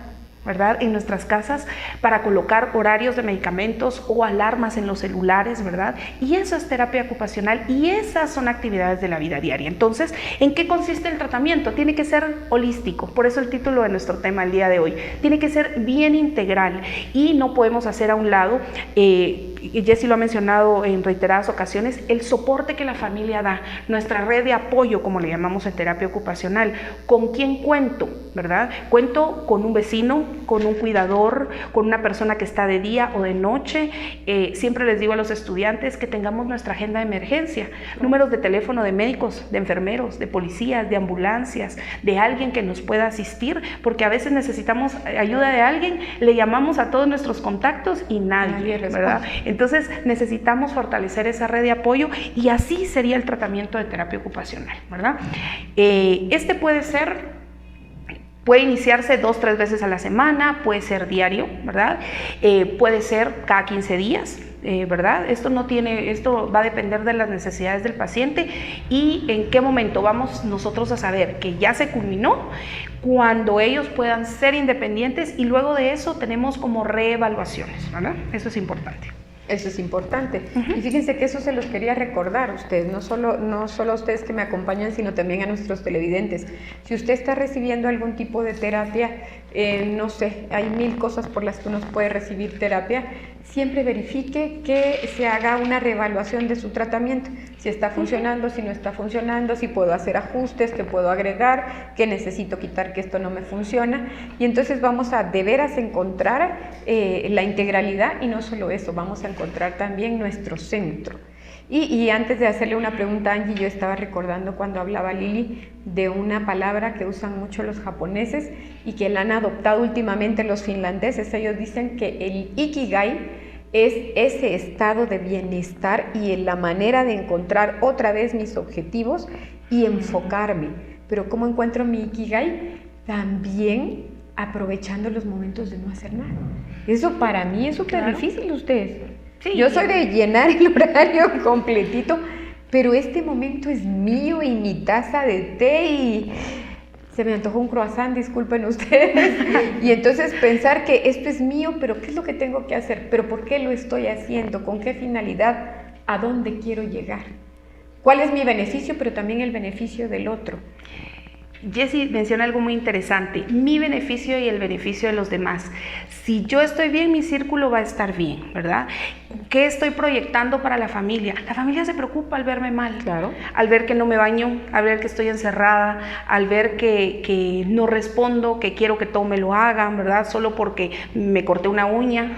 ¿verdad?, en nuestras casas para colocar horarios de medicamentos o alarmas en los celulares, ¿verdad? Y eso es terapia ocupacional y esas son actividades de la vida diaria. Entonces, ¿en qué consiste el tratamiento? Tiene que ser holístico, por eso el título de nuestro tema el día de hoy. Tiene que ser bien integral y no podemos hacer a un lado y Jessy lo ha mencionado en reiteradas ocasiones, el soporte que la familia da, nuestra red de apoyo, como le llamamos en terapia ocupacional. ¿Con quién cuento? ¿Verdad? Cuento con un vecino, con un cuidador, con una persona que está de día o de noche. Siempre les digo a los estudiantes que tengamos nuestra agenda de emergencia, números de teléfono de médicos, de enfermeros, de policías, de ambulancias, de alguien que nos pueda asistir, porque a veces necesitamos ayuda de alguien, le llamamos a todos nuestros contactos y nadie, ¿verdad? Entonces necesitamos fortalecer esa red de apoyo y así sería el tratamiento de terapia ocupacional, ¿verdad? Este puede iniciarse 2-3 veces a la semana, puede ser diario, ¿verdad? Puede ser cada 15 días, ¿verdad? Esto va a depender de las necesidades del paciente y en qué momento vamos nosotros a saber que ya se culminó, cuando ellos puedan ser independientes, y luego de eso tenemos como reevaluaciones, ¿verdad? Eso es importante. Eso es importante. Y fíjense que eso se los quería recordar a ustedes, no solo a ustedes que me acompañan, sino también a nuestros televidentes. Si usted está recibiendo algún tipo de terapia, no sé, hay 1000 cosas por las que uno puede recibir terapia, siempre verifique que se haga una reevaluación de su tratamiento, si está funcionando, si no está funcionando, si puedo hacer ajustes, qué puedo agregar, qué necesito quitar, que esto no me funciona, y entonces vamos a de veras encontrar la integralidad, y no solo eso, vamos a encontrar también nuestro centro. Y antes de hacerle una pregunta a Angie, yo estaba recordando cuando hablaba Lili de una palabra que usan mucho los japoneses y que la han adoptado últimamente los finlandeses. Ellos dicen que el ikigai es ese estado de bienestar y la manera de encontrar otra vez mis objetivos y enfocarme. Pero ¿cómo encuentro mi ikigai? También aprovechando los momentos de no hacer nada. Eso para mí es súper difícil, ustedes. Sí. Yo soy de llenar el horario completito, pero este momento es mío y mi taza de té y se me antojó un croissant, disculpen ustedes. Y entonces pensar que esto es mío, pero ¿qué es lo que tengo que hacer? ¿Pero por qué lo estoy haciendo? ¿Con qué finalidad? ¿A dónde quiero llegar? ¿Cuál es mi beneficio, pero también el beneficio del otro? Jessy menciona algo muy interesante, mi beneficio y el beneficio de los demás. Si yo estoy bien, mi círculo va a estar bien, ¿verdad? ¿Qué estoy proyectando para la familia? La familia se preocupa al verme mal, claro, al ver que no me baño, al ver que estoy encerrada, al ver que no respondo, que quiero que todo me lo hagan, ¿verdad? Solo porque me corté una uña.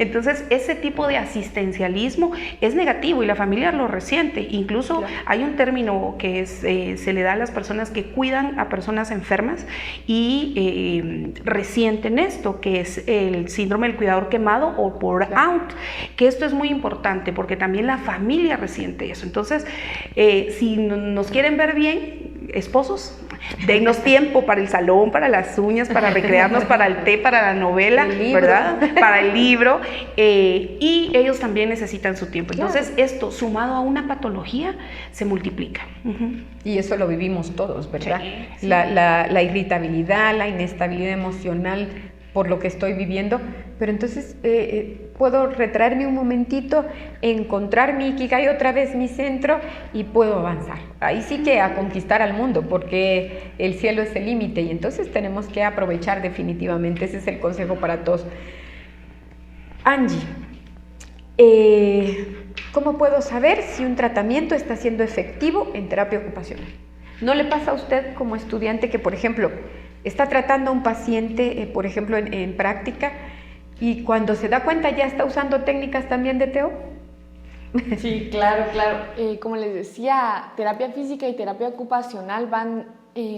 Entonces, ese tipo de asistencialismo es negativo y la familia lo resiente. Incluso claro, hay un término que se le da a las personas que cuidan a personas enfermas y resienten esto, que es el síndrome del cuidador quemado o bore out, que esto es muy importante porque también la familia resiente eso. Entonces, si nos quieren ver bien, esposos, dennos tiempo para el salón, para las uñas, para recrearnos, para el té, para la novela, ¿verdad? Para el libro, y ellos también necesitan su tiempo. Entonces, claro, esto sumado a una patología se multiplica. Y eso lo vivimos todos, ¿verdad? Sí, sí. La irritabilidad, la inestabilidad emocional por lo que estoy viviendo, pero entonces puedo retraerme un momentito, encontrar mi ikigai, otra vez mi centro, y puedo avanzar. Ahí sí que a conquistar al mundo, porque el cielo es el límite, y entonces tenemos que aprovechar definitivamente. Ese es el consejo para todos. Angie, ¿cómo puedo saber si un tratamiento está siendo efectivo en terapia ocupacional? ¿No le pasa a usted como estudiante que, por ejemplo, está tratando a un paciente, por ejemplo, en práctica, y cuando se da cuenta ya está usando técnicas también de TEO? Sí, claro. Como les decía, terapia física y terapia ocupacional van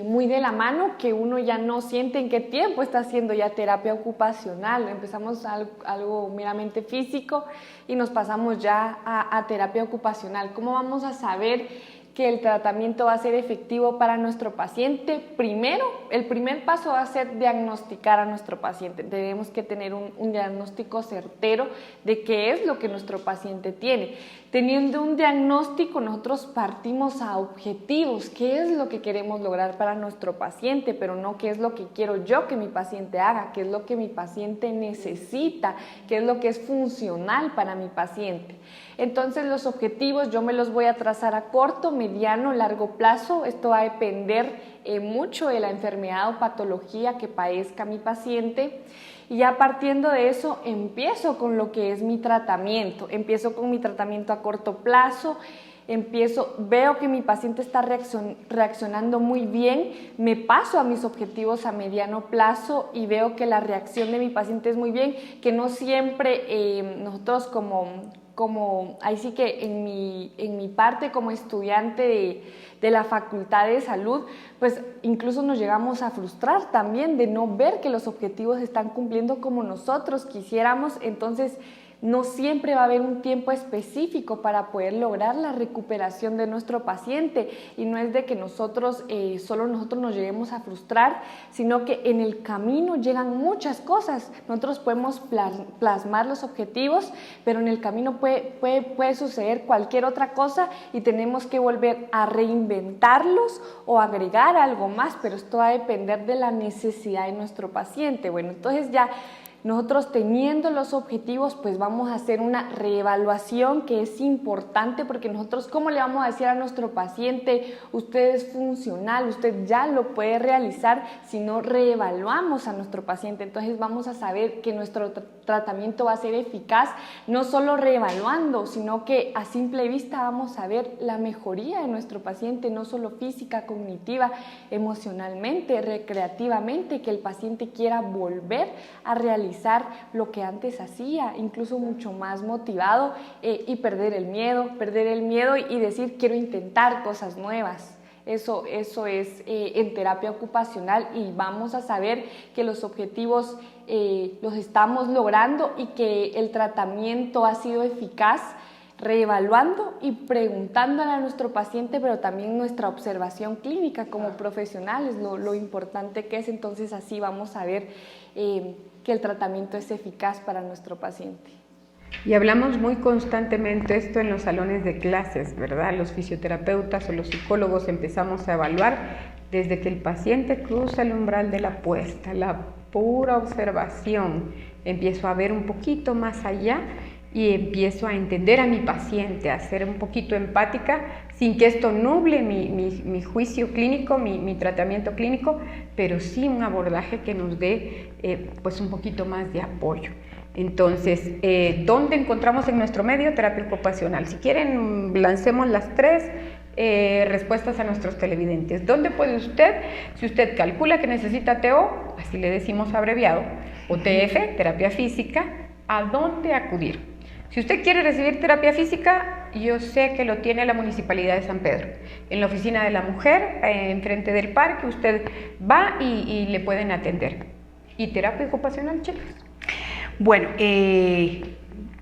muy de la mano, que uno ya no siente en qué tiempo está haciendo ya terapia ocupacional. Empezamos algo meramente físico y nos pasamos ya a terapia ocupacional. ¿Cómo vamos a saber que el tratamiento va a ser efectivo para nuestro paciente? Primero, el primer paso va a ser diagnosticar a nuestro paciente. Tenemos que tener un diagnóstico certero de qué es lo que nuestro paciente tiene. Teniendo un diagnóstico, nosotros partimos a objetivos, qué es lo que queremos lograr para nuestro paciente, pero no qué es lo que quiero yo que mi paciente haga, qué es lo que mi paciente necesita, qué es lo que es funcional para mi paciente. Entonces, los objetivos yo me los voy a trazar a corto, mediano, largo plazo. Esto va a depender mucho de la enfermedad o patología que padezca mi paciente. y ya partiendo de eso empiezo con lo que es mi tratamiento. Empiezo con mi tratamiento a corto plazo, veo que mi paciente está reaccionando muy bien, me paso a mis objetivos a mediano plazo y veo que la reacción de mi paciente es muy bien, que no siempre nosotros como ahí sí que en mi parte como estudiante de la Facultad de Salud, pues incluso nos llegamos a frustrar también de no ver que los objetivos se están cumpliendo como nosotros quisiéramos. Entonces no siempre va a haber un tiempo específico para poder lograr la recuperación de nuestro paciente, y no es de que solo nosotros nos lleguemos a frustrar, sino que en el camino llegan muchas cosas. Nosotros podemos plasmar los objetivos, pero en el camino puede suceder cualquier otra cosa y tenemos que volver a reinventarlos o agregar algo más, pero esto va a depender de la necesidad de nuestro paciente. Bueno, entonces ya nosotros teniendo los objetivos, pues vamos a hacer una reevaluación que es importante, porque nosotros, ¿cómo le vamos a decir a nuestro paciente, usted es funcional, usted ya lo puede realizar, si no reevaluamos a nuestro paciente? Entonces vamos a saber que nuestro tratamiento va a ser eficaz, no solo reevaluando, sino que a simple vista vamos a ver la mejoría de nuestro paciente, no solo física, cognitiva, emocionalmente, recreativamente, que el paciente quiera volver a realizar lo que antes hacía, incluso mucho más motivado, y perder el miedo y decir quiero intentar cosas nuevas. Eso es en terapia ocupacional, y vamos a saber que los objetivos los estamos logrando y que el tratamiento ha sido eficaz, reevaluando y preguntándole a nuestro paciente, pero también nuestra observación clínica como profesionales, lo importante que es. Entonces así vamos a ver que el tratamiento es eficaz para nuestro paciente. Y hablamos muy constantemente esto en los salones de clases, ¿verdad? Los fisioterapeutas o los psicólogos empezamos a evaluar desde que el paciente cruza el umbral de la puesta, la pura observación. Empiezo a ver un poquito más allá y empiezo a entender a mi paciente, a ser un poquito empática, sin que esto nuble mi juicio clínico, mi tratamiento clínico, pero sí un abordaje que nos dé pues un poquito más de apoyo. Entonces, ¿dónde encontramos en nuestro medio terapia ocupacional? Si quieren, lancemos las 3 respuestas a nuestros televidentes. ¿Dónde puede usted, si usted calcula que necesita TO, así le decimos abreviado, o TF, terapia física, a dónde acudir? Si usted quiere recibir terapia física, yo sé que lo tiene la Municipalidad de San Pedro. En la oficina de la mujer, enfrente del parque, usted va y le pueden atender. ¿Y terapia ocupacional, chicas? Bueno,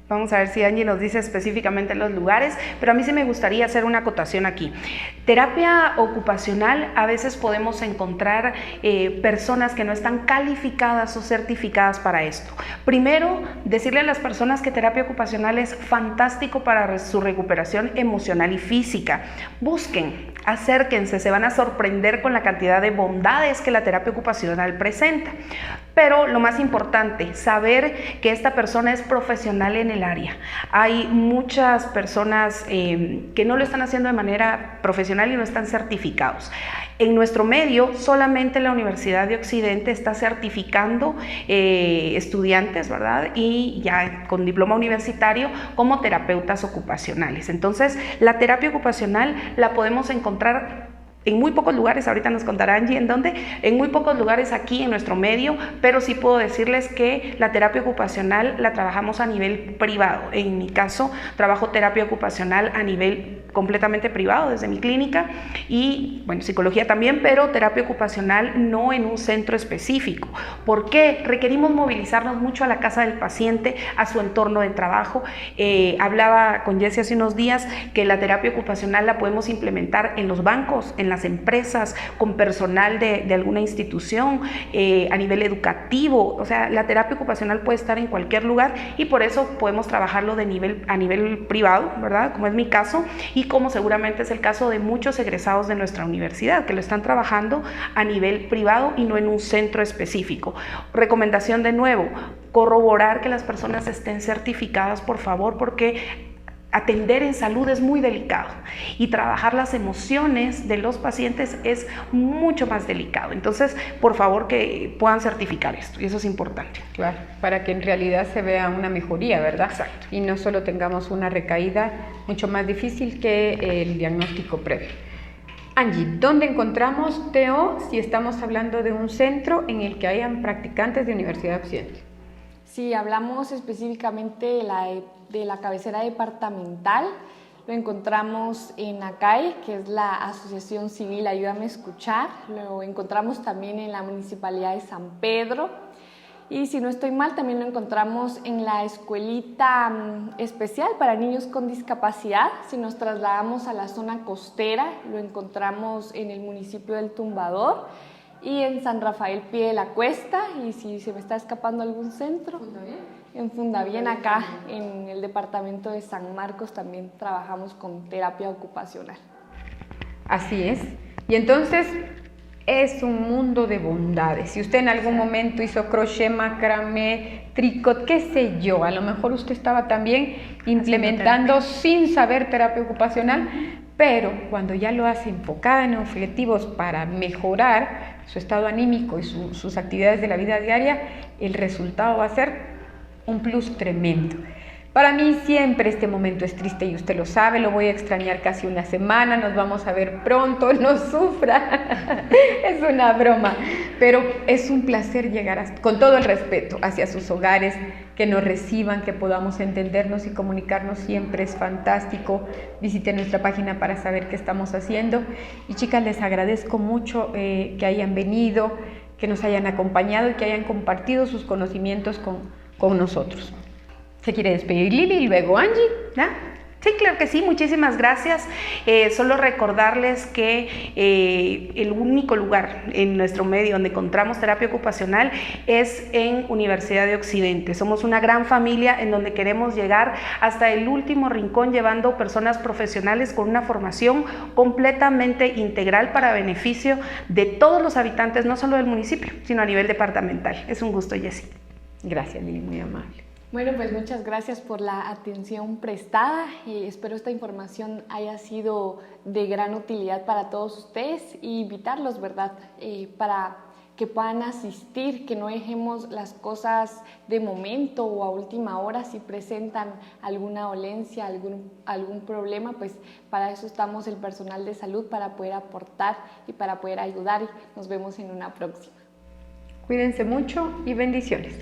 vamos a ver si Angie nos dice específicamente los lugares, pero a mí sí me gustaría hacer una acotación aquí. Terapia ocupacional, a veces podemos encontrar personas que no están calificadas o certificadas para esto. Primero, decirle a las personas que terapia ocupacional es fantástico para su recuperación emocional y física. Busquen, acérquense, se van a sorprender con la cantidad de bondades que la terapia ocupacional presenta. Pero lo más importante, saber que esta persona es profesional en el área. Hay muchas personas que no lo están haciendo de manera profesional y no están certificados. En nuestro medio, solamente la Universidad de Occidente está certificando estudiantes, ¿verdad? Y ya con diploma universitario como terapeutas ocupacionales. Entonces, la terapia ocupacional la podemos encontrar en muy pocos lugares, ahorita nos contará Angie en dónde, en muy pocos lugares aquí en nuestro medio, pero sí puedo decirles que la terapia ocupacional la trabajamos a nivel privado. En mi caso, trabajo terapia ocupacional a nivel completamente privado desde mi clínica y, bueno, psicología también, pero terapia ocupacional no en un centro específico. ¿Por qué? Requerimos movilizarnos mucho a la casa del paciente, a su entorno de trabajo. Hablaba con Jessie hace unos días que la terapia ocupacional la podemos implementar en los bancos, en las empresas, con personal de alguna institución, a nivel educativo. O sea, la terapia ocupacional puede estar en cualquier lugar y por eso podemos trabajarlo a nivel privado, ¿verdad? Como es mi caso y como seguramente es el caso de muchos egresados de nuestra universidad que lo están trabajando a nivel privado y no en un centro específico. Recomendación de nuevo, corroborar que las personas estén certificadas, por favor, porque atender en salud es muy delicado y trabajar las emociones de los pacientes es mucho más delicado. Entonces, por favor, que puedan certificar esto, y eso es importante. Claro, para que en realidad se vea una mejoría, ¿verdad? Exacto. Y no solo tengamos una recaída mucho más difícil que el diagnóstico previo. Angie, ¿dónde encontramos TO si estamos hablando de un centro en el que hayan practicantes de Universidad Occidente? Si hablamos específicamente de la cabecera departamental, lo encontramos en ACAE, que es la Asociación Civil Ayúdame a Escuchar, lo encontramos también en la Municipalidad de San Pedro, y si no estoy mal, también lo encontramos en la escuelita especial para niños con discapacidad. Si nos trasladamos a la zona costera, lo encontramos en el municipio del Tumbador y en San Rafael Pie de la Cuesta, y si se me está escapando algún centro, en Fundavién, acá en el departamento de San Marcos también trabajamos con terapia ocupacional. Así es. Y entonces es un mundo de bondades. Si usted en algún momento hizo crochet, macramé, tricot, qué sé yo, a lo mejor usted estaba también implementando sin saber terapia ocupacional, pero cuando ya lo hace enfocada en objetivos para mejorar su estado anímico y sus actividades de la vida diaria, el resultado va a ser un plus tremendo. Para mí siempre este momento es triste y usted lo sabe, lo voy a extrañar casi una semana, nos vamos a ver pronto, no sufra, es una broma, pero es un placer llegar con todo el respeto hacia sus hogares, que nos reciban, que podamos entendernos y comunicarnos, siempre es fantástico. Visite nuestra página para saber qué estamos haciendo. Y chicas, les agradezco mucho que hayan venido, que nos hayan acompañado y que hayan compartido sus conocimientos con nosotros. ¿Se quiere despedir Lili y luego Angie? ¿Ya? Sí, claro que sí, muchísimas gracias. Solo recordarles que el único lugar en nuestro medio donde encontramos terapia ocupacional es en Universidad de Occidente. Somos una gran familia en donde queremos llegar hasta el último rincón, llevando personas profesionales con una formación completamente integral para beneficio de todos los habitantes, no solo del municipio, sino a nivel departamental. Es un gusto, Jessie. Gracias, Lili, muy amable. Bueno, pues muchas gracias por la atención prestada y espero esta información haya sido de gran utilidad para todos ustedes y invitarlos, ¿verdad?, para que puedan asistir, que no dejemos las cosas de momento o a última hora. Si presentan alguna dolencia, algún problema, pues para eso estamos el personal de salud, para poder aportar y para poder ayudar. Nos vemos en una próxima. Cuídense mucho y bendiciones.